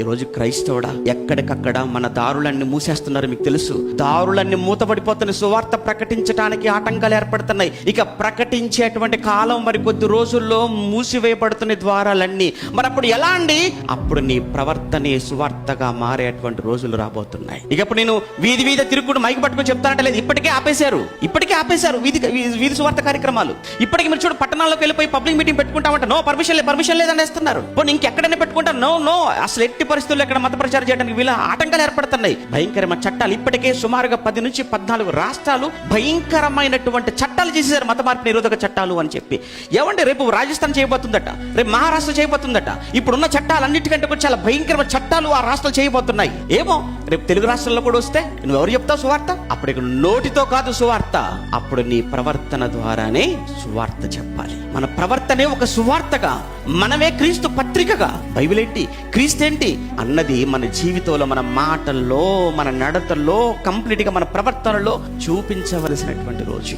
ఈరోజు క్రైస్తవుడా, ఎక్కడికక్కడ మన దారులన్నీ మూసేస్తున్నారు. మీకు తెలుసు, దారులన్నీ మూతపడిపోతున్నాయి. సువార్త ప్రకటించడానికి ఆటంకాలు ఏర్పడుతున్నాయి. ఇక ప్రకటించేటువంటి కాలం మరి కొద్ది రోజుల్లో మూసివేయబడుతున్న ద్వారాలన్నీ. మరి అప్పుడు ఎలా అండి? అప్పుడు నీ ప్రవర్తనే సువార్తగా మారేటువంటి రోజులు రాబోతున్నాయి. ఇక ఇప్పుడు నేను వీధి వీధి తిరుగుడు మైకి పట్టుకొని చెప్తానంటే లేదు, ఇప్పటికే ఆపేశారు వీధి సువార్త కార్యక్రమాలు. ఇప్పటికి మీరు చూడు, పట్టణాల్లోకి వెళ్ళిపోయి పబ్లిక్ మీటింగ్ పెట్టుకుంటామంటే నో, పర్మిషన్ లేదనేస్తున్నారు. ఇంకెక్కడైనా పెట్టుకుంటారు, నో. అసలు ఎట్టి పరిస్థితుల్లో ఇక్కడ మత ప్రచారం చేయడానికి వీళ్ళ ఆటంకాలు ఏర్పడుతున్నాయి. భయంకరమైన చట్టాలు. ఇప్పటికే సుమారుగా 10 నుంచి 14 రాష్ట్రాలు భయంకరమైనటువంటి చట్టాలు చేసేసారు, మత మార్పు నిరోధక చట్టాలు అని చెప్పి. ఏమంటే రేపు రాజస్థాన్ చేయబోతుందట, రేపు మహారాష్ట్ర చేయబోతుందట. ఇప్పుడున్న చట్టాలన్నిటికంటే కూడా చాలా భయంకరమైన చట్టాలు ఆ రాష్ట్రాలు చేయబోతున్నాయి. ఏమో రేపు తెలుగు రాష్ట్రాల్లో కూడా వస్తే నువ్వెవరు చెప్తావు సువార్త? అప్పుడు ఇక్కడ నోటితో కాదు సువార్త, అప్పుడు నీ ప్రవర్తన ద్వారానే సువార్త చెప్పాలి. మన ప్రవర్తనే ఒక సువార్తగా, మనమే క్రీస్తు పత్రికగా. బైబిల్ ఏంటి, క్రీస్తు ఏంటి అన్నది మన జీవితంలో, మన మాటల్లో, మన నడతల్లో, కంప్లీట్గా మన ప్రవర్తనలో చూపించవలసినటువంటి రోజు.